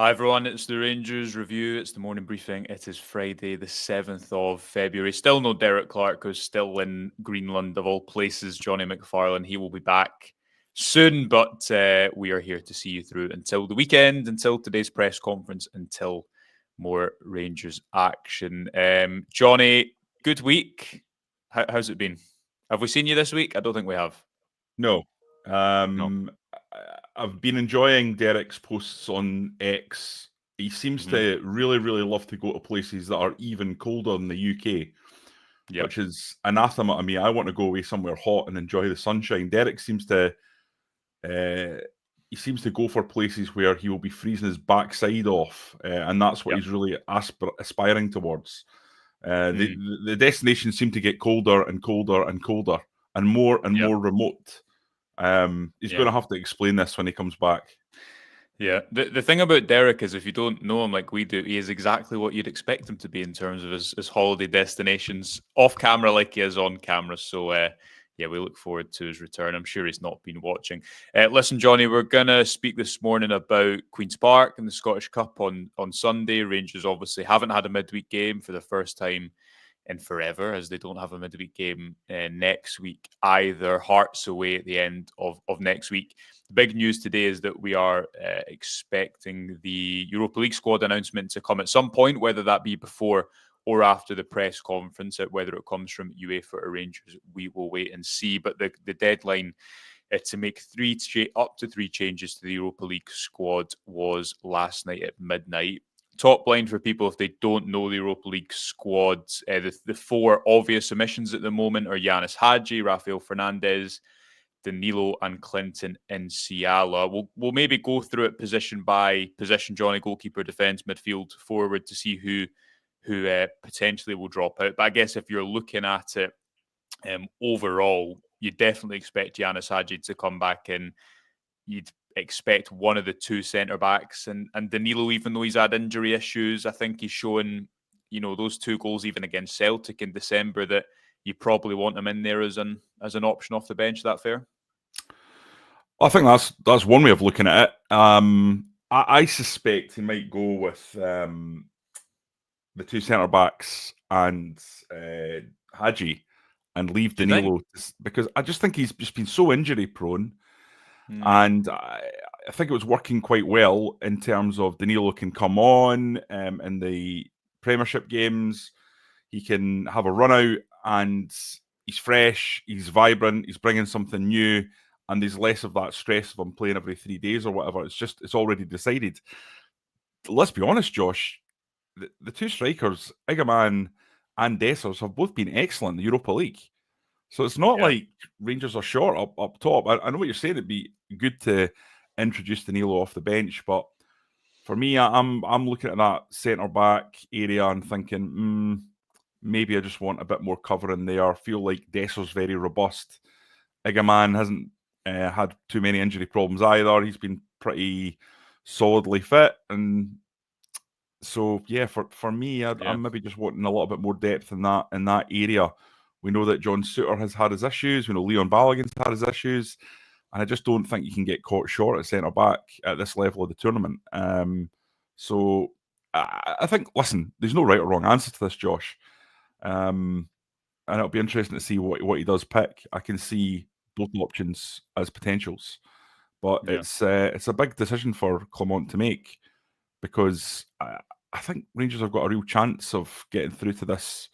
Hi everyone, it's the Rangers review. It's the morning briefing. It is Friday, the 7th of February. Still no Derek Clark, who's still in Greenland, of all places. Jonny McFarlane, he will be back soon, but we are here to see you through until the weekend, until today's press conference, until more Rangers action. Jonny, good week. How's it been? Have we seen you this week? I don't think we have. No. No. I've been enjoying Derek's posts on X. He seems Mm-hmm. to really, really love to go to places that are even colder than the UK, Yep. which is anathema to me. I want to go away somewhere hot and enjoy the sunshine. Derek seems to go for places where he will be freezing his backside off, and that's what Yep. he's really aspiring towards. The, Mm. the destinations seem to get colder and colder and colder and more Yep. remote. He's Yeah. going to have to explain this when he comes back. Yeah, the thing about Derek is if you don't know him like we do, he is exactly what you'd expect him to be in terms of his holiday destinations off camera like he is on camera. So, yeah, we look forward to his return. I'm sure he's not been watching. Listen, Jonny, we're going to speak this morning about Queen's Park and the Scottish Cup on Sunday. Rangers obviously haven't had a midweek game for the first time in forever, as they don't have a midweek game next week either. Hearts away at the end of next week. The big news today is that we are expecting the Europa League squad announcement to come at some point, whether that be before or after the press conference. Whether it comes from UEFA or Rangers, we will wait and see. But the deadline to make up to three changes to the Europa League squad was last night at midnight. Top line for people if they don't know the Europa League squad. The four obvious omissions at the moment are Yanis Hadji, Rafael Fernandez, Danilo, and Clinton Nsiala. We'll maybe go through it position by position, Jonny, goalkeeper, defence, midfield, forward, to see who potentially will drop out. But I guess if you're looking at it overall, you definitely expect Yanis Hadji to come back in. You'd expect one of the two centre backs and Danilo, even though he's had injury issues, I think he's shown, those two goals even against Celtic in December, that you probably want him in there as an option off the bench. Is that fair? I think that's one way of looking at it. I suspect he might go with the two centre backs and Hadji and leave Do you think? Danilo because I just think he's just been so injury prone. Mm, And I think it was working quite well in terms of Danilo can come on in the Premiership games. He can have a run out and he's fresh, he's vibrant, he's bringing something new, and there's less of that stress of him playing every 3 days or whatever. It's already decided. Let's be honest, Josh. The two strikers, Igaman and Dessers, have both been excellent in the Europa League. So it's not yeah. like Rangers are short up top. I know what you're saying. It'd be good to introduce Danilo off the bench, but for me, I'm looking at that centre back area and thinking, maybe I just want a bit more cover in there. I feel like Desser's very robust. Igaman hasn't had too many injury problems either. He's been pretty solidly fit, and so yeah, for me, Yeah. I'm maybe just wanting a little bit more depth in that area. We know that John Souttar has had his issues. We know Leon Balogun's had his issues, and I just don't think you can get caught short at centre back at this level of the tournament. So I think, listen, there's no right or wrong answer to this, Josh, and it'll be interesting to see what he does pick. I can see both options as potentials, but Yeah. it's a big decision for Clement to make because I think Rangers have got a real chance of getting through to this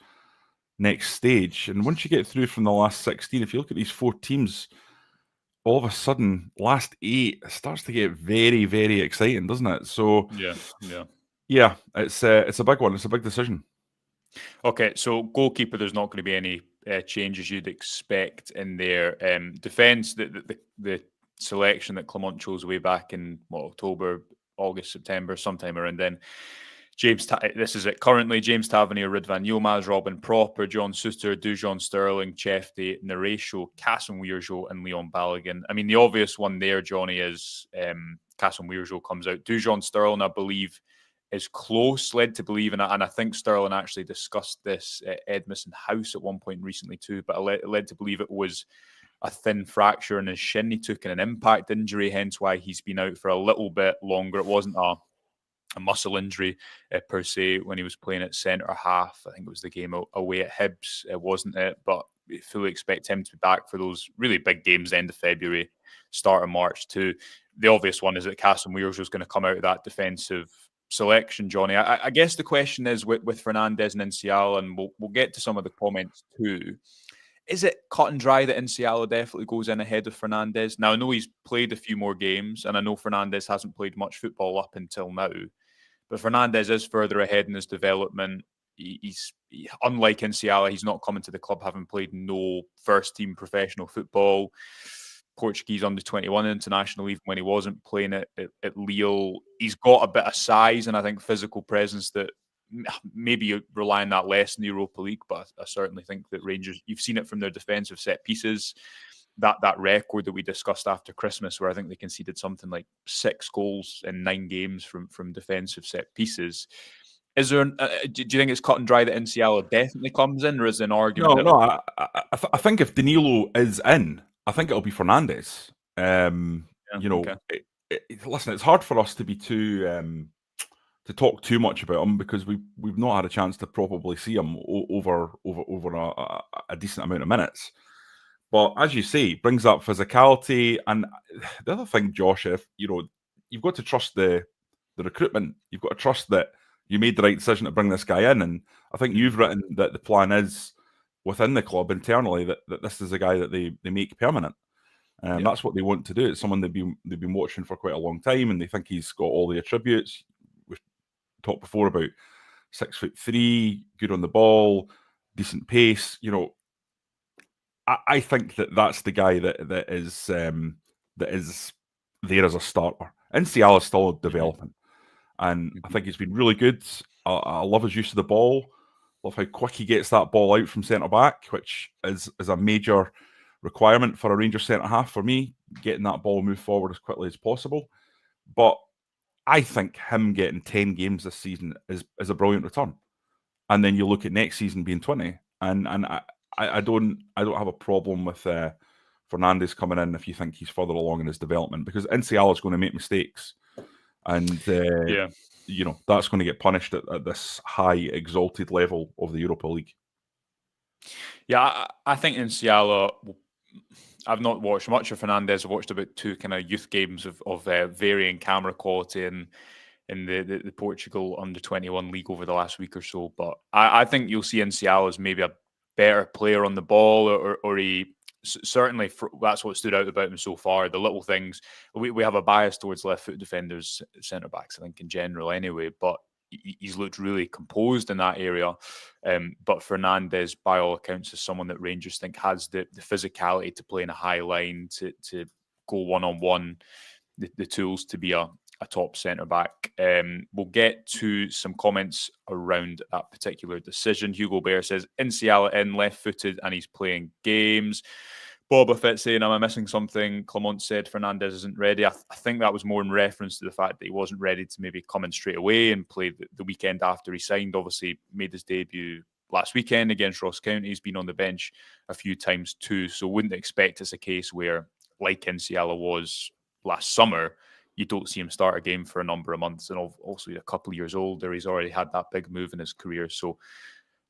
next stage. And once you get through from the last 16, if you look at these four teams, all of a sudden, last 8 starts to get very, very exciting, doesn't it? So, Yeah. Yeah. yeah, it's a big one. It's a big decision. Okay, so goalkeeper, there's not going to be any changes you'd expect in their defence. The selection that Clement chose way back in October, August, September, sometime around then. This is it currently: James Tavernier, Ridvan Yilmaz, Robin Proper, John Suster, Dujon Sterling, Chefty, Naresho, Kasim Weirjo, and Leon Balogun. I mean, the obvious one there, Jonny, is Kasim Weirjo comes out. Dujon Sterling, I believe, is close, led to believe, and I think Sterling actually discussed this at Edmiston House at one point recently too, but led to believe it was a thin fracture in his shin he took in an impact injury, hence why he's been out for a little bit longer. It wasn't muscle injury per se when he was playing at centre half. I think it was the game away at Hibs, wasn't it? But we fully expect him to be back for those really big games, end of February, start of March too. The obvious one is that Casemiro was going to come out of that defensive selection, Jonny. I guess the question is with Fernandes and Nsiala, and we'll get to some of the comments too. Is it cut and dry that Nsiala definitely goes in ahead of Fernandes? Now, I know he's played a few more games, and I know Fernandes hasn't played much football up until now, but Fernandes is further ahead in his development. Unlike Nsiala, he's not coming to the club having played no first-team professional football. Portuguese under-21 international, even when he wasn't playing at Lille. He's got a bit of size and I think physical presence that maybe you rely on that less in the Europa League, but I certainly think that Rangers, you've seen it from their defensive set pieces, that record that we discussed after Christmas, where I think they conceded something like 6 goals in 9 games from defensive set pieces. Is there? Do you think it's cut and dry that Nsiala definitely comes in, or is there an argument? No. I think if Danilo is in, I think it'll be Fernandes. Okay. Listen, it's hard for us to be too to talk too much about him because we've not had a chance to probably see him over a decent amount of minutes. But as you say, brings up physicality, and the other thing, Josh, if you've got to trust the recruitment, you've got to trust that you made the right decision to bring this guy in, and I think you've written that the plan is within the club internally that this is a guy that they make permanent. That's what they want to do. It's someone they've been watching for quite a long time, and they think he's got all the attributes. We've talked before about 6'3", good on the ball, decent pace. I think that's the guy that is there as a starter. Nsiala is still developing, and I think he's been really good. I love his use of the ball. Love how quick he gets that ball out from centre back, which is a major requirement for a Rangers centre half for me. Getting that ball moved forward as quickly as possible. But I think him getting 10 games this season is a brilliant return. And then you look at next season being 20, and I don't have a problem with Fernandes coming in if you think he's further along in his development, because Nsiala is going to make mistakes, and that's going to get punished at this high exalted level of the Europa League. Yeah, I think Nsiala. I've not watched much of Fernandes. I've watched about 2 kind of youth games of varying camera quality in the Portugal under-21 league over the last week or so. But I think you'll see Nsiala as maybe a better player on the ball, or he certainly that's what stood out about him so far. The little things. We have a bias towards left-foot defenders, centre backs, I think in general anyway. But he's looked really composed in that area. But Fernandes, by all accounts, is someone that Rangers think has the physicality to play in a high line, to go one-on-one, the tools to be a top centre-back. We'll get to some comments around that particular decision. Hugo Bear says, Nsiala in, left-footed, and he's playing games. Boba Fett saying, am I missing something? Clement said Fernandes isn't ready. I think that was more in reference to the fact that he wasn't ready to maybe come in straight away and play the weekend after he signed. Obviously, made his debut last weekend against Ross County. He's been on the bench a few times too. So wouldn't expect it's a case where, like Nsiala was last summer, you don't see him start a game for a number of months. And also a couple of years older, he's already had that big move in his career. So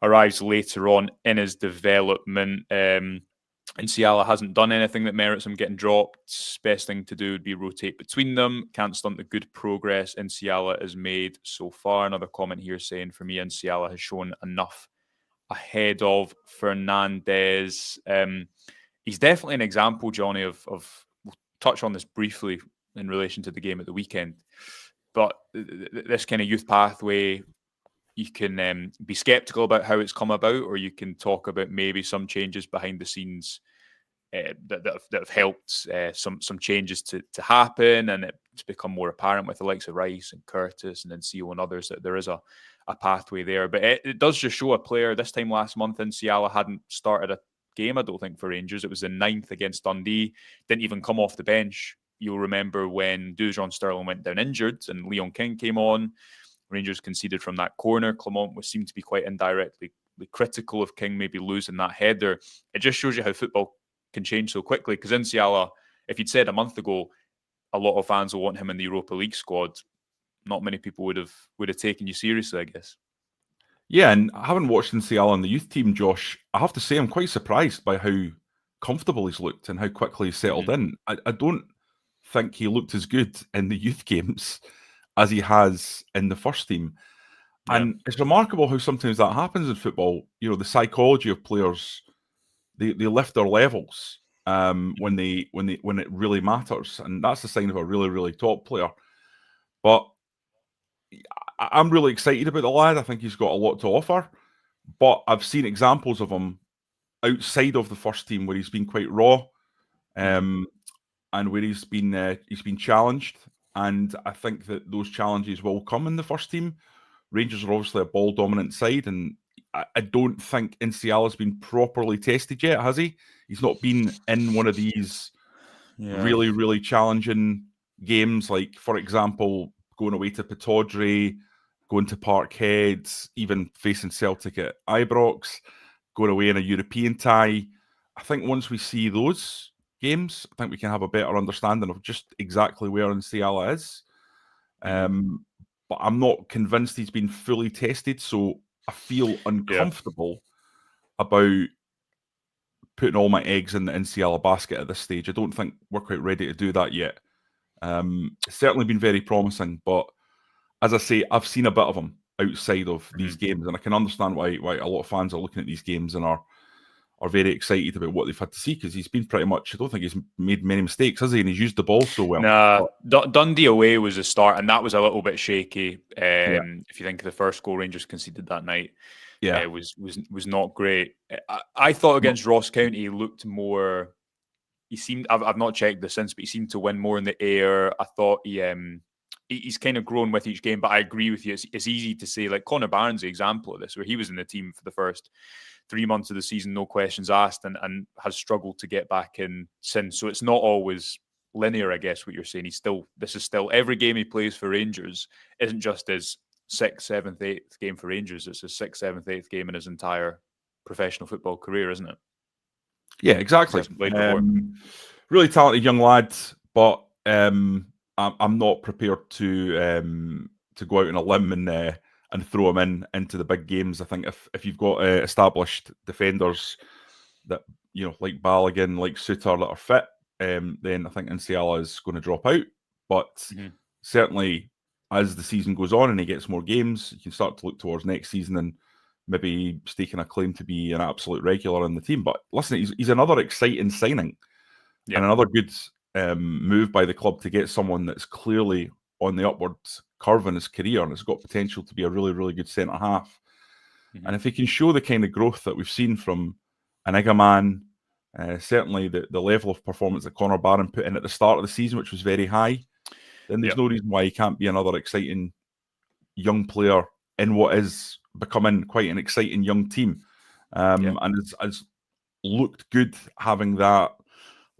arrives later on in his development. Nsiala hasn't done anything that merits him getting dropped. Best thing to do would be rotate between them. Can't stunt the good progress Nsiala has made so far. Another comment here saying, for me, Nsiala has shown enough ahead of Fernandes. He's definitely an example, Jonny, of we'll touch on this briefly in relation to the game at the weekend. But this kind of youth pathway, you can be sceptical about how it's come about, or you can talk about maybe some changes behind the scenes that have helped some changes to happen, and it's become more apparent with the likes of Rice and Curtis and Nsiala and others that there is a pathway there. But it does just show a player. This time last month, Nsiala hadn't started a game, I don't think, for Rangers. It was the 9th against Dundee. Didn't even come off the bench. You'll remember when Dujon Sterling went down injured and Leon King came on. Rangers conceded from that corner. Clement seemed to be quite indirectly critical of King maybe losing that header. It just shows you how football can change so quickly, because Nsiala, if you'd said a month ago a lot of fans will want him in the Europa League squad, not many people would have taken you seriously, I guess. Yeah, and having watched Nsiala in the youth team, Josh, I have to say I'm quite surprised by how comfortable he's looked and how quickly he's settled in. I don't think he looked as good in the youth games as he has in the first team. Yeah. And it's remarkable how sometimes that happens in football. You know, the psychology of players, they lift their levels when it really matters. And that's the sign of a really, really top player. But I'm really excited about the lad. I think he's got a lot to offer. But I've seen examples of him outside of the first team where he's been quite raw, and where he's been challenged. And I think that those challenges will come in the first team. Rangers are obviously a ball dominant side, and I don't think Nsiala's been properly tested yet, has he? He's not been in one of these really, really challenging games, like, for example, going away to Pittodrie, going to Parkhead, even facing Celtic at Ibrox, going away in a European tie. I think once we see those games, I think we can have a better understanding of just exactly where Nsiala is. But I'm not convinced he's been fully tested, so I feel uncomfortable about putting all my eggs in the Nsiala basket at this stage. I don't think we're quite ready to do that yet. It's certainly been very promising, but as I say, I've seen a bit of him outside of these games, and I can understand why a lot of fans are looking at these games and are very excited about what they've had to see, because he's been pretty much, I don't think he's made many mistakes, has he? And he's used the ball so well. Nah, Dundee away was a start, and that was a little bit shaky. If you think of the first goal Rangers conceded that night, it was not great. I thought against Ross County he looked more. He seemed. I've not checked this since, but he seemed to win more in the air. I thought he's kind of grown with each game. But I agree with you. It's easy to say, like Connor Barron's the example of this, where he was in the team for the first 3 months of the season, no questions asked, and has struggled to get back in since. So it's not always linear, I guess, what you're saying. This is still every game he plays for Rangers isn't just his 6th, 7th, 8th game for Rangers. It's his 6th, 7th, 8th game in his entire professional football career, isn't it? Yeah, exactly. Really talented young lad, but I'm not prepared to go out on a limb and throw him into the big games. I think if you've got established defenders that, you know, like Balogun, like Suter, that are fit, then I think Nsiala is going to drop out. But certainly, as the season goes on and he gets more games, you can start to look towards next season and maybe staking a claim to be an absolute regular in the team. But listen, he's another exciting signing and another good move by the club to get someone that's clearly on the upward curve in his career and has got potential to be a really, really good centre-half. And if he can show the kind of growth that we've seen from an Igaman, certainly the level of performance that Connor Barron put in at the start of the season, which was very high, then there's no reason why he can't be another exciting young player in what is becoming quite an exciting young team. And it's looked good having that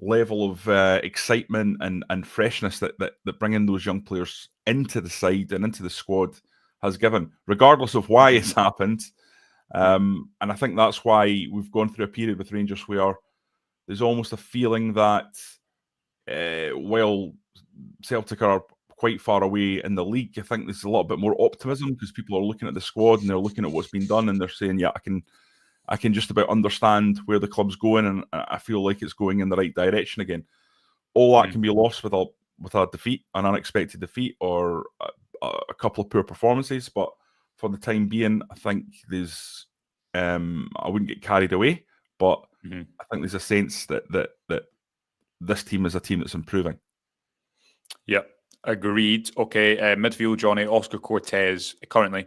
level of excitement and freshness that bringing those young players into the side and into the squad has given, regardless of why it's happened. And I think that's why we've gone through a period with Rangers where there's almost a feeling that while Celtic are quite far away in the league, I think there's a little bit more optimism because people are looking at the squad and they're looking at what's been done and they're saying, yeah, I can just about understand where the club's going and I feel like it's going in the right direction again. All that can be lost with a defeat, an unexpected defeat, or a couple of poor performances. But for the time being, I think there's I wouldn't get carried away, but I think there's a sense that this team is a team that's improving. Yep. Agreed. Okay, midfield, Jonny, Oscar Cortez, currently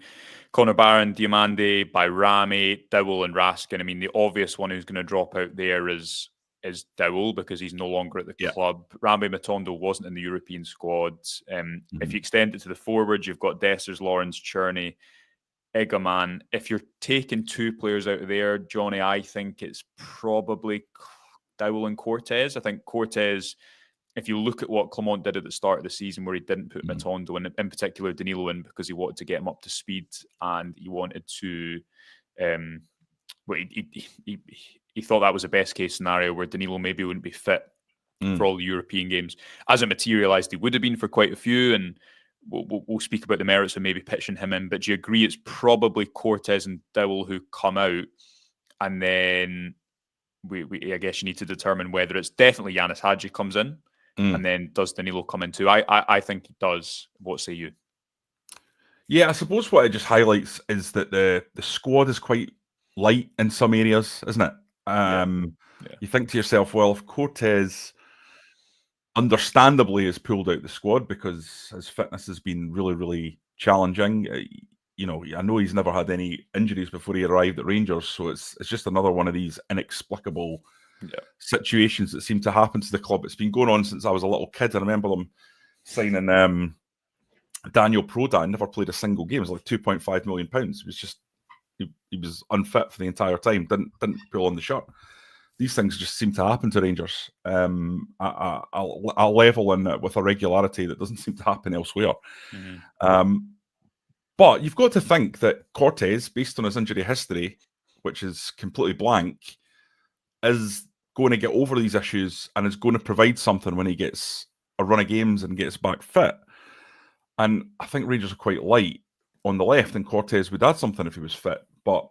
Connor Barron, Diomande, Bajrami, Dowell and Raskin. I mean, the obvious one who's going to drop out there is Dowell because he's no longer at the club. Rambe Matondo wasn't in the European squad. If you extend it to the forwards, you've got Dessers, Lawrence, Cherney, Egaman. If you're taking two players out of there, Jonny, I think it's probably Dowell and Cortez. I think Cortez, if you look at what Clement did at the start of the season where he didn't put Matondo and in particular Danilo in because he wanted to get him up to speed and he wanted to he thought that was a best case scenario where Danilo maybe wouldn't be fit for all the European games. As it materialised, he would have been for quite a few, and we'll speak about the merits of maybe pitching him in, but do you agree it's probably Cortez and Dowell who come out, and then I guess you need to determine whether it's definitely Yanis Hadji comes in, and then does Danilo come in too? I think he does. What say you? Yeah, I suppose what it just highlights is that the squad is quite light in some areas, isn't it? You think to yourself, well, if Cortez understandably has pulled out the squad because his fitness has been really, really challenging. I know he's never had any injuries before he arrived at Rangers, so it's just another one of these inexplicable situations that seem to happen to the club. It's been going on since I was a little kid. I remember them signing Daniel Prodan. Never played a single game. It was like £2.5 million. It was just he was unfit for the entire time. Didn't pull on the shirt. These things just seem to happen to Rangers at a level and with a regularity that doesn't seem to happen elsewhere. But you've got to think that Cortez, based on his injury history, which is completely blank, is going to get over these issues and is going to provide something when he gets a run of games and gets back fit. And I think Rangers are quite light on the left, and Cortez would add something if he was fit. But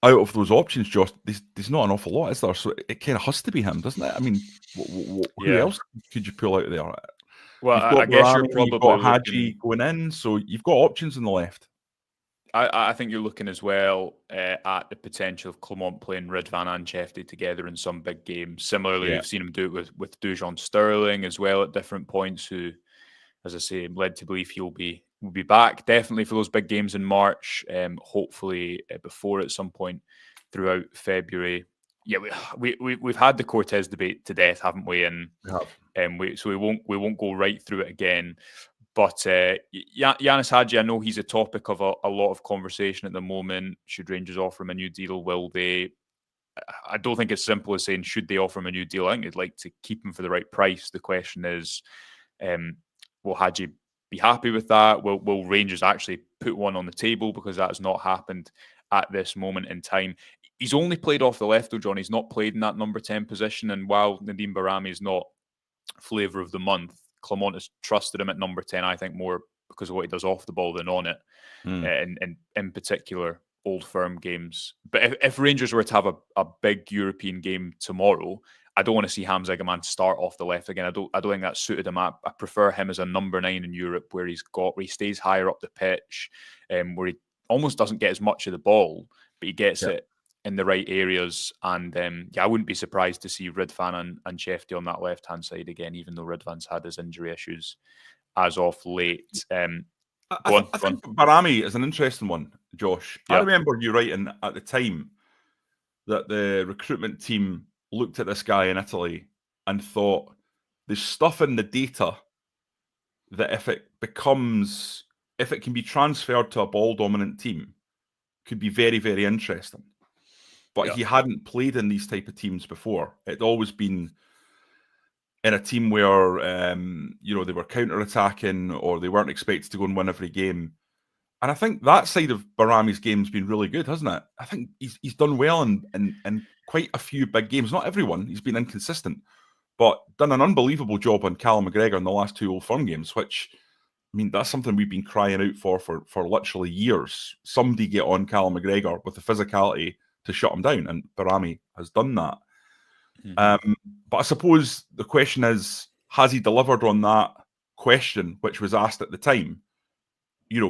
out of those options, Josh, there's not an awful lot, is there? So it kind of has to be him, doesn't it? I mean, who else could you pull out there? Well, you've got I guess Bajrami, you're you've probably got Hadji going in, so you've got options on the left. I think you're looking as well at the potential of Clement playing Ridvan and Chefty together in some big games. Similarly, we've seen him do it with Dujon Sterling as well at different points, who, as I say, led to believe he'll be back definitely for those big games in March. Hopefully before at some point throughout February. Yeah, we've had the Cortez debate to death, haven't we? And so we won't go right through it again. But Yanis Hadji, I know he's a topic of a lot of conversation at the moment. Should Rangers offer him a new deal? Will they? I don't think it's simple as saying should they offer him a new deal. I think they'd like to keep him for the right price. The question is, will Hadji be happy with that? Will Rangers actually put one on the table? Because that has not happened at this moment in time. He's only played off the left, though, John. He's not played in that number 10 position. And while Nadim Bajrami is not flavour of the month, Clement has trusted him at number 10, I think, more because of what he does off the ball than on it. And in particular, Old Firm games. But if Rangers were to have a big European game tomorrow, I don't want to see Hamza Agaman start off the left again. I don't think that suited him. I prefer him as a number 9 in Europe, where he stays higher up the pitch, where he almost doesn't get as much of the ball, but he gets it in the right areas. And I wouldn't be surprised to see Ridvan and Chefty on that left-hand side again, even though Ridvan's had his injury issues as of late. I think Bajrami is an interesting one, Josh. I remember you writing at the time that the recruitment team looked at this guy in Italy and thought there's stuff in the data that if it can be transferred to a ball-dominant team, could be very, very interesting. But he hadn't played in these type of teams before. It'd always been in a team where they were counter-attacking or they weren't expected to go and win every game. And I think that side of Bajrami's game's been really good, hasn't it? I think he's done well in quite a few big games. Not everyone. He's been inconsistent, but done an unbelievable job on Callum McGregor in the last 2 Old Firm games, which, I mean, that's something we've been crying out for literally years. Somebody get on Callum McGregor with the physicality to shut him down, and Bajrami has done that. But I suppose the question is, has he delivered on that question, which was asked at the time?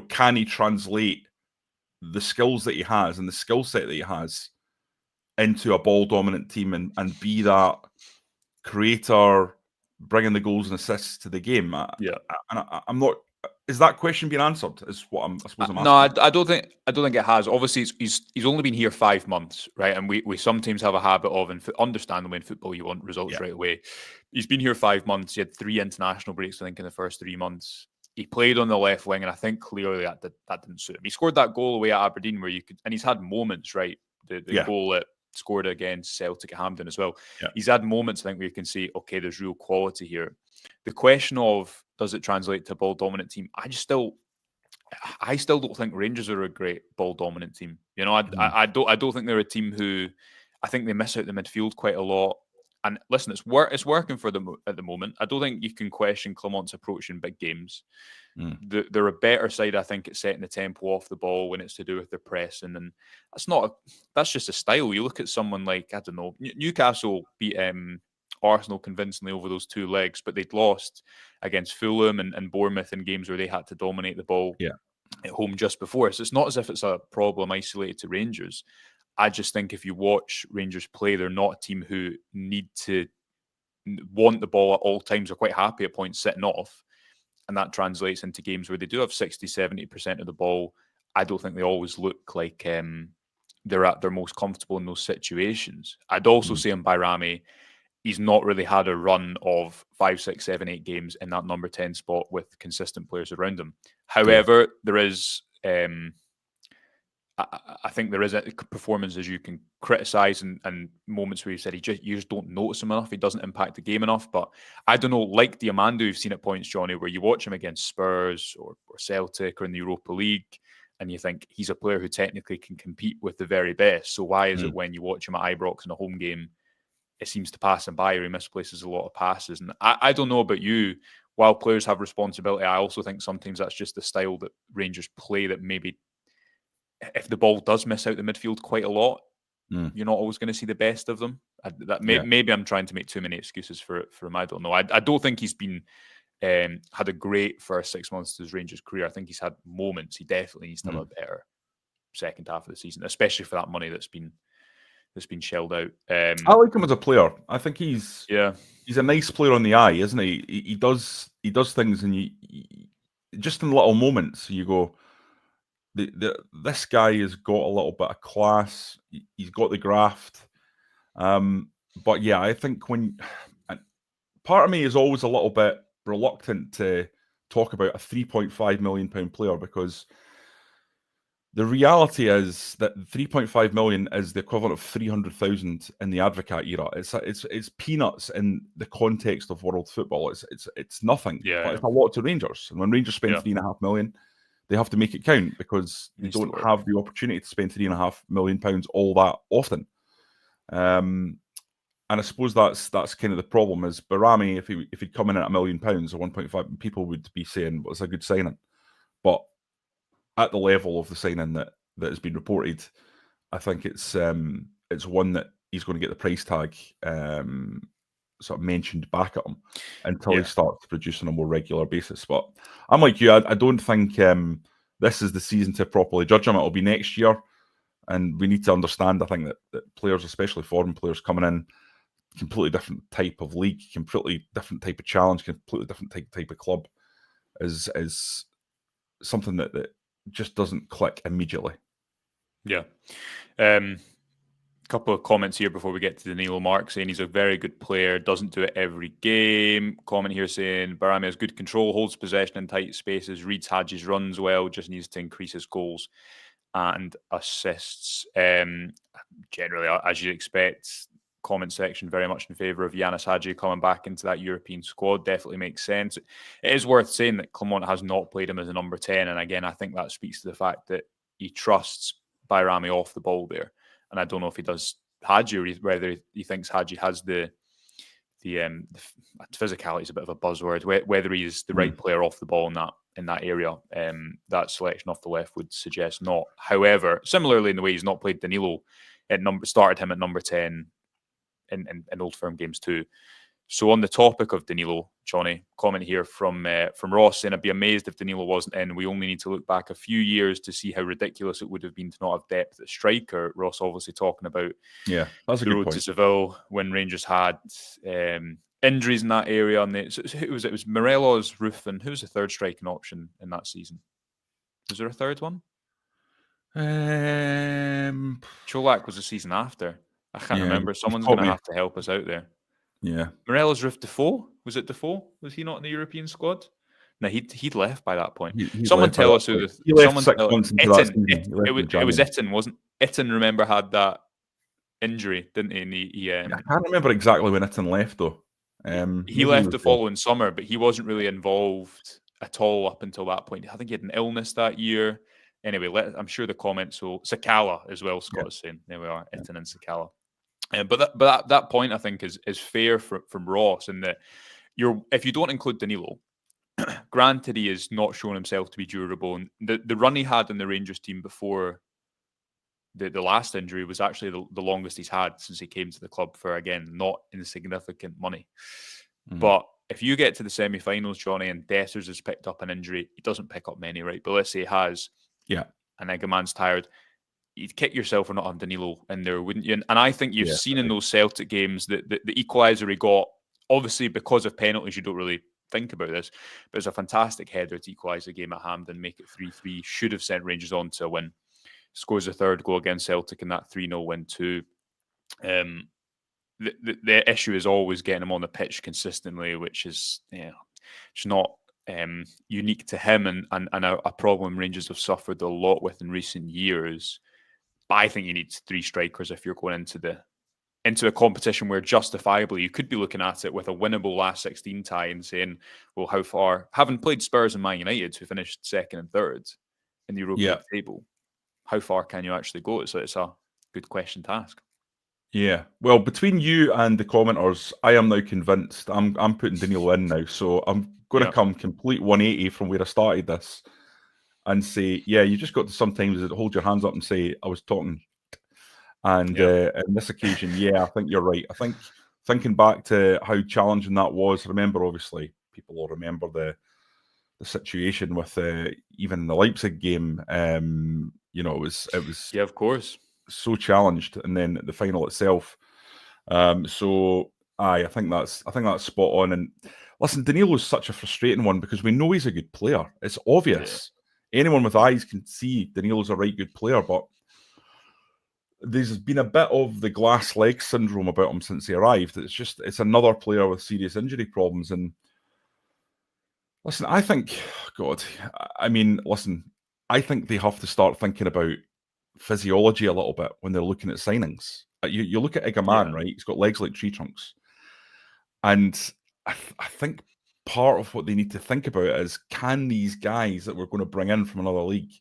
Can he translate the skills that he has and the skill set that he has into a ball-dominant team and be that creator, bringing the goals and assists to the game? I'm not. Is that question being answered? Is what I'm asking. No, I don't think it has. Obviously, he's only been here 5 months, right? And we sometimes have a habit of, understandably in football, you want results right away. He's been here 5 months. He had 3 international breaks, I think, in the first 3 months. He played on the left wing, and I think clearly that didn't suit him. He scored that goal away at Aberdeen where and he's had moments, right? The goal that scored against Celtic at Hampden as well. He's had moments, I think, where you can see, okay, there's real quality here. The question of, does it translate to a ball-dominant team? I still don't think Rangers are a great ball-dominant team. I don't think they're a team who, I think they miss out the midfield quite a lot. And listen, it's working for them at the moment. I don't think you can question Clement's approach in big games. They're a better side, I think, at setting the tempo off the ball when it's to do with their pressing, and that's just a style. You look at someone like, I don't know, Newcastle beat Arsenal convincingly over those 2 legs, but they'd lost against Fulham and Bournemouth in games where they had to dominate the ball at home just before. So it's not as if it's a problem isolated to Rangers. I just think if you watch Rangers play, they're not a team who need to want the ball at all times. They're quite happy at points sitting off. And that translates into games where they do have 60, 70% of the ball. I don't think they always look like they're at their most comfortable in those situations. I'd also say on Bajrami, he's not really had a run of 5, 6, 7, 8 games in that number 10 spot with consistent players around him. However, there is... I think there is performances you can criticise and moments where you said you just don't notice him enough. He doesn't impact the game enough. But I don't know, like Diamando, you've seen at points, Jonny, where you watch him against Spurs or Celtic or in the Europa League, and you think he's a player who technically can compete with the very best. So why is it when you watch him at Ibrox in a home game, it seems to pass him by, or he misplaces a lot of passes? And I don't know about you. While players have responsibility, I also think sometimes that's just the style that Rangers play, that maybe if the ball does miss out the midfield quite a lot, you're not always going to see the best of them. Maybe I'm trying to make too many excuses for him. I don't know. I don't think he's been had a great first 6 months to his Rangers career. I think he's had moments. He definitely needs to have a better second half of the season, especially for that money that's been shelled out. I like him as a player. I think he's a nice player on the eye, isn't he? He does things, and you just in little moments you go, this guy has got a little bit of class. He's got the graft. But yeah, I think part of me is always a little bit reluctant to talk about a £3.5 million player, because the reality is that 3.5 million is the equivalent of 300,000 in the Advocat era. It's peanuts in the context of world football. It's nothing. But it's a lot to Rangers. And when Rangers spend 3.5 million, they have to make it count, because they don't have the opportunity to spend £3.5 million all that often. And I suppose that's kind of the problem. Is Bajrami, if he'd come in at £1 million or 1.5, people would be saying, well, it's a good signing. But at the level of the signing that has been reported, I think it's one that he's going to get the price tag sort of mentioned back at him until he starts producing on a more regular basis. But I'm like you, I don't think this is the season to properly judge him. It'll be next year, and we need to understand, I think, that players, especially foreign players coming in, completely different type of league, completely different type of challenge, completely different type of club, is something that just doesn't click immediately. Yeah. Couple of comments here before we get to Danilo. Mark saying he's a very good player, doesn't do it every game. Comment here saying Bajrami has good control, holds possession in tight spaces, reads Hadji's runs well, just needs to increase his goals and assists. Generally, as you'd expect, comment section very much in favour of Yanis Hadji coming back into that European squad. Definitely makes sense. It is worth saying that Clement has not played him as a number 10, and again, I think that speaks to the fact that he trusts Bajrami off the ball there. And I don't know if he does Hadji, or whether he thinks Hadji has the physicality is a bit of a buzzword. Whether he's the right player off the ball in that area, that selection off the left would suggest not. However, similarly in the way he's not played Danilo, started him at number 10 in Old Firm games too. So on the topic of Danilo, Jonny, comment here from Ross saying, I'd be amazed if Danilo wasn't in. We only need to look back a few years to see how ridiculous it would have been to not have depth at striker. Ross obviously talking about that's a the good road point. to Seville when Rangers had injuries in that area. And it was Morelos, Roof, and who was the third striking option in that season? Was there a third one? Cholak was the season after. I can't remember. Someone's going to have to help us out there. Yeah. Morelos, Roof, Defoe? Was it Defoe? Was he not in the European squad? No, he'd left by that point. Someone tell us who he left 6 months into that season. It was Itten, wasn't Itten? Remember, had that injury, didn't he? And I can't remember exactly when Itten left though. He left the following summer, but he wasn't really involved at all up until that point. I think he had an illness that year. Anyway, I'm sure the comments will... Sakala as well, Scott is saying. There we are, Itten and Sakala. But that point I think is fair from Ross in that if you don't include Danilo, granted he has not shown himself to be durable, and the run he had in the Rangers team before the last injury was actually the longest he's had since he came to the club for, again, not insignificant money. But if you get to the semi-finals, Jonny, and Dessers has picked up an injury, he doesn't pick up many, right? But let's say he has, and Egeman's tired, you'd kick yourself for not having Danilo in there, wouldn't you? And I think you've seen in those Celtic games that the equaliser he got, obviously because of penalties, you don't really think about this, but it's a fantastic header to equalise the game at Hampden, make it 3-3, should have sent Rangers on to a win. Scores a third goal against Celtic in that 3-0 win too. The issue is always getting him on the pitch consistently, which is it's not unique to him and a problem Rangers have suffered a lot with in recent years. But I think you need 3 strikers if you're going into a competition where justifiably you could be looking at it with a winnable last 16 tie and saying, well, how far, having played Spurs and Man United, who finished second and third in the Europa League table, how far can you actually go? So it's a good question to ask. Yeah, well, between you and the commenters, I am now convinced I'm putting Danilo in now. So I'm going to come complete 180 from where I started this and say, you just got to sometimes hold your hands up and say, I was talking. And on this occasion, I think you're right. I think thinking back to how challenging that was, remember, obviously, people will remember the situation with even the Leipzig game. It was of course, so challenged, and then the final itself. I think that's spot on. And listen, Danilo's such a frustrating one because we know he's a good player. It's obvious. Anyone with eyes can see Danilo's a right good player, but there's been a bit of the glass leg syndrome about him since he arrived. It's another player with serious injury problems. And listen, I think, I think they have to start thinking about physiology a little bit when they're looking at signings. You look at Egeman, right? He's got legs like tree trunks. And I think part of what they need to think about is, can these guys that we're going to bring in from another league,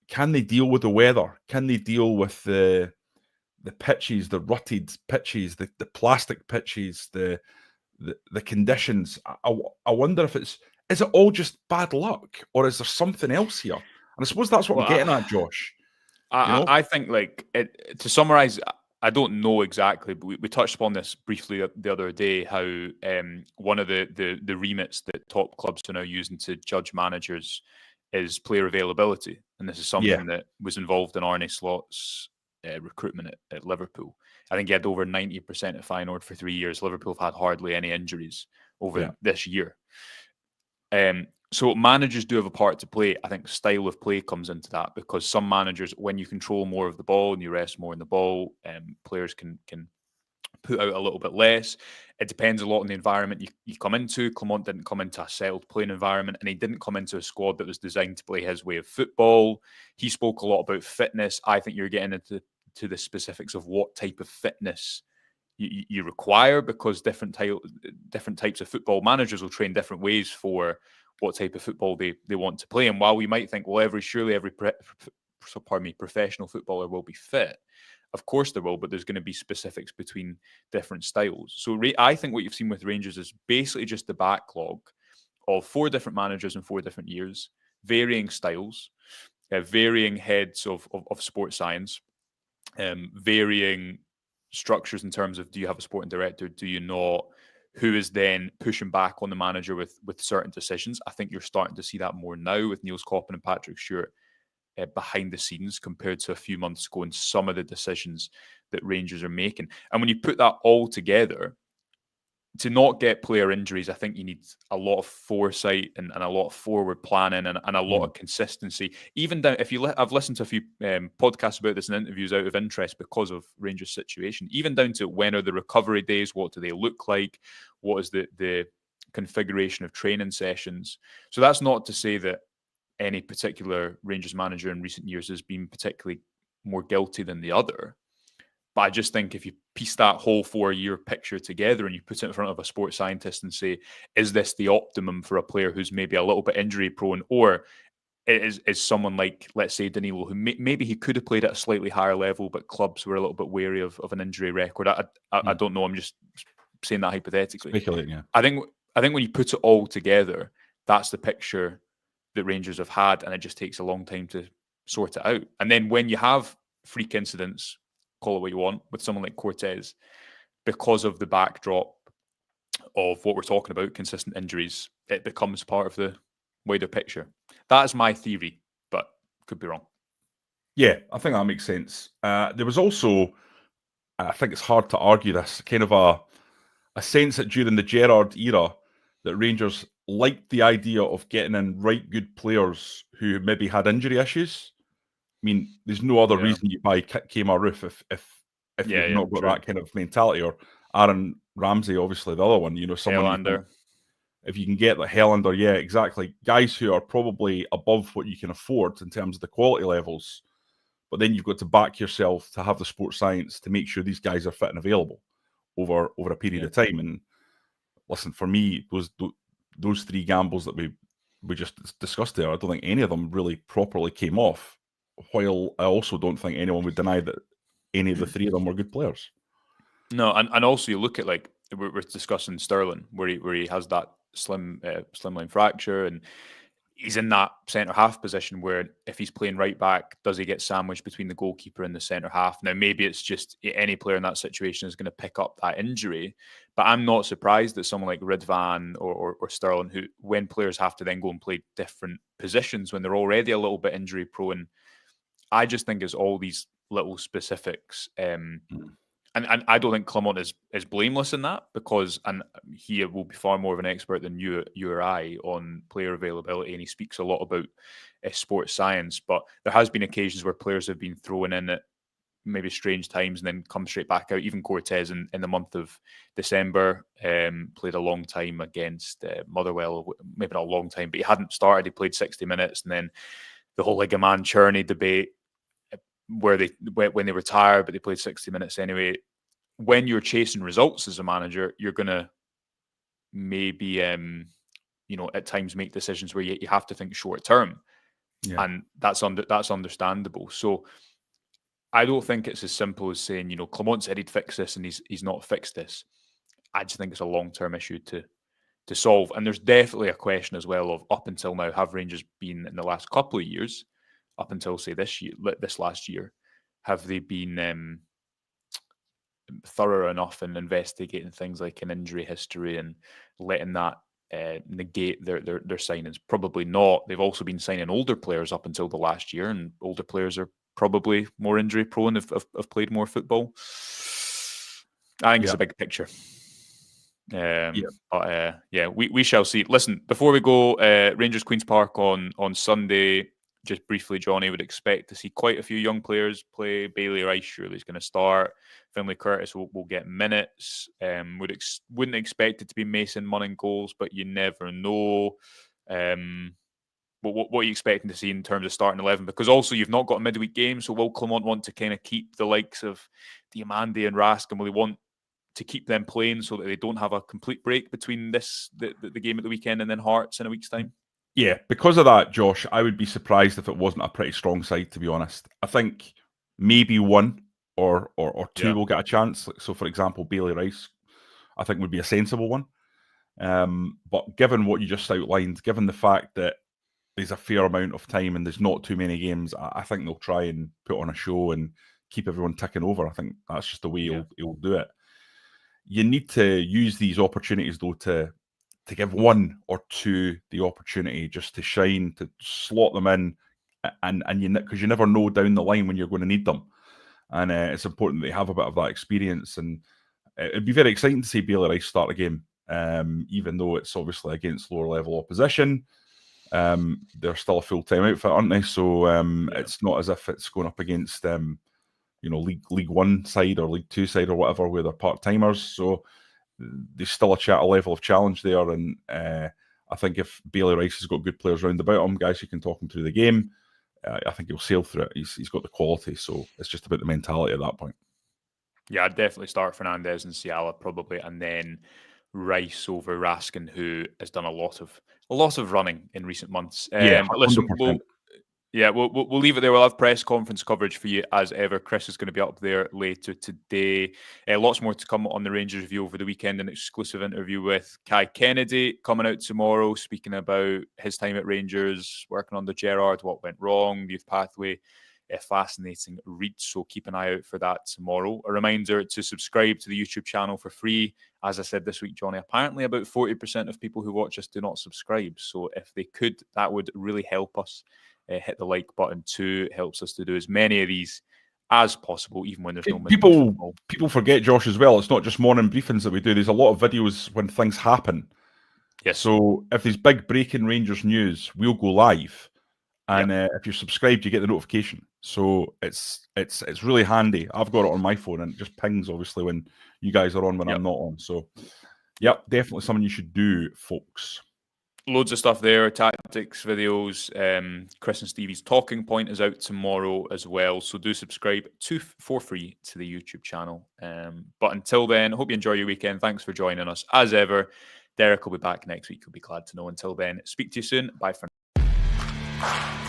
can they deal with the weather? Can they deal with the pitches, the rutted pitches, the plastic pitches, the conditions? I wonder if is it all just bad luck, or is there something else here? And I suppose that's what I'm getting at, Josh. I think, to summarise, I don't know exactly, but we touched upon this briefly the other day, how one of the remits that top clubs are now using to judge managers is player availability. And this is something that was involved in Arne Slot's recruitment at Liverpool. I think he had over 90% at Feyenoord for 3 years. Liverpool have had hardly any injuries over this year. So managers do have a part to play. I think style of play comes into that, because some managers, when you control more of the ball and you rest more in the ball, players can put out a little bit less. It depends a lot on the environment you come into. Clement didn't come into a settled playing environment, and he didn't come into a squad that was designed to play his way of football. He spoke a lot about fitness. I think you're getting into the specifics of what type of fitness you require, because different types of football managers will train different ways for what type of football they want to play. And while we might think, well, every professional footballer will be fit, of course there will, but there's going to be specifics between different styles. So I think what you've seen with Rangers is basically just the backlog of 4 different managers in 4 different years, varying styles, varying heads of sports science, varying structures in terms of, do you have a sporting director, do you not, who is then pushing back on the manager with certain decisions. I think you're starting to see that more now with Niels Koppen and Patrick Stewart behind the scenes compared to a few months ago, and some of the decisions that Rangers are making. And when you put that all together, to not get player injuries, I think you need a lot of foresight and a lot of forward planning and a lot of consistency. Even down, I've listened to a few podcasts about this and interviews out of interest because of Rangers' situation, even down to when are the recovery days, what do they look like, what is the configuration of training sessions. So that's not to say that any particular Rangers manager in recent years has been particularly more guilty than the other. But I just think if you piece that whole 4-year picture together and you put it in front of a sports scientist and say, is this the optimum for a player who's maybe a little bit injury prone, or is someone like, let's say, Danilo, who maybe he could have played at a slightly higher level, but clubs were a little bit wary of an injury record. I don't know. I'm just saying that hypothetically. Speculating, yeah. I think when you put it all together, that's the picture that Rangers have had, and it just takes a long time to sort it out. And then when you have freak incidents, call it what you want, with someone like Cortez, because of the backdrop of what we're talking about, consistent injuries, it becomes part of the wider picture. That is my theory, but could be wrong. Yeah, I think that makes sense. There was also, I think it's hard to argue this, kind of a sense that during the Gerrard era, that Rangers liked the idea of getting in right good players who maybe had injury issues. I mean, there's no other reason you buy Kmart Roof if you've not got that kind of mentality. Or Aaron Ramsey, obviously the other one. Someone if you can get the Helander, yeah, exactly. Guys who are probably above what you can afford in terms of the quality levels. But then you've got to back yourself to have the sports science to make sure these guys are fit and available over a period of time. And listen, for me, those three gambles that we just discussed there, I don't think any of them really properly came off. While I also don't think anyone would deny that any of the three of them were good players. No, and also you look at, like, we're discussing Sterling, where he has that slimline fracture, and he's in that centre half position where if he's playing right back, does he get sandwiched between the goalkeeper and the centre half? Now, maybe it's just any player in that situation is going to pick up that injury, but I'm not surprised that someone like Ridvan or Sterling, who, when players have to then go and play different positions when they're already a little bit injury prone, I just think it's all these little specifics. And I don't think Clement is blameless in that, because, and he will be far more of an expert than you or I on player availability, and he speaks a lot about sports science. But there has been occasions where players have been thrown in at maybe strange times and then come straight back out. Even Cortez in the month of December played a long time against Motherwell, maybe not a long time, but he hadn't started. He played 60 minutes, and then the whole Ligaman Cherney debate, where when they retired, but they played 60 minutes anyway. When you're chasing results as a manager, you're going to maybe, at times make decisions where you have to think short term. Yeah. And that's understandable. So I don't think it's as simple as saying, Clement said he'd fix this and he's not fixed this. I just think it's a long-term issue to solve. And there's definitely a question as well of, up until now, have Rangers been, in the last couple of years, up until, say, this last year, have they been thorough enough in investigating things like an injury history and letting that negate their signings? Probably not. They've also been signing older players up until the last year, and older players are probably more injury prone, have played more football. I think it's a big picture. But we shall see. Listen, before we go, Rangers Queen's Park on Sunday. Just briefly, Jonny, would expect to see quite a few young players play. Bailey Rice surely is going to start. Finlay Curtis will get minutes. Wouldn't expect it to be Mason Munn goals, but you never know. What are you expecting to see in terms of starting 11? Because also you've not got a midweek game, so will Clement want to kind of keep the likes of Diamande and Rask, and will he want to keep them playing so that they don't have a complete break between the game at the weekend and then Hearts in a week's time? Yeah, because of that, Josh, I would be surprised if it wasn't a pretty strong side, to be honest. I think maybe one or two will get a chance. So, for example, Bailey Rice, I think, would be a sensible one. But given what you just outlined, given the fact that there's a fair amount of time and there's not too many games, I think they'll try and put on a show and keep everyone ticking over. I think that's just the way he'll do it. You need to use these opportunities, though, to give one or two the opportunity just to shine, to slot them in, and because you never know down the line when you're going to need them. And it's important that they have a bit of that experience. And it'd be very exciting to see Bailey Rice start a game, even though it's obviously against lower level opposition. They're still a full-time outfit, aren't they? So it's not as if it's going up against League One side or League Two side or whatever, where they're part-timers. So there's still a level of challenge there. And I think if Bailey Rice has got good players round about him, guys who can talk him through the game, I think he'll sail through it. He's got the quality. So it's just about the mentality at that point. Yeah, I'd definitely start Fernandez and Nsiala probably, and then Rice over Raskin, who has done a lot of running in recent months. Yeah, listen, Yeah, we'll leave it there. We'll have press conference coverage for you as ever. Chris is going to be up there later today. Lots more to come on the Rangers review over the weekend. An exclusive interview with Kai Kennedy coming out tomorrow, speaking about his time at Rangers, working under Gerrard, what went wrong, the youth pathway. A fascinating read, so keep an eye out for that tomorrow. A reminder to subscribe to the YouTube channel for free. As I said this week, Jonny, apparently about 40% of people who watch us do not subscribe. So if they could, that would really help us. Hit the like button too. It helps us to do as many of these as possible, even when there's no people forget, Josh, as well. It's not just morning briefings that we do. There's a lot of videos when things happen. Yes. So if there's big breaking Rangers news, we'll go live, and if you're subscribed, you get the notification. So it's really handy. I've got it on my phone, and it just pings obviously when you guys are on when I'm not on. So definitely something you should do, folks. Loads of stuff there, tactics videos. Chris and Stevie's talking point is out tomorrow as well, so do subscribe for free to the YouTube channel. But until then, hope you enjoy your weekend. Thanks for joining us as ever. Derek will be back next week. You'll be glad to know. Until then, speak to you soon. Bye for now.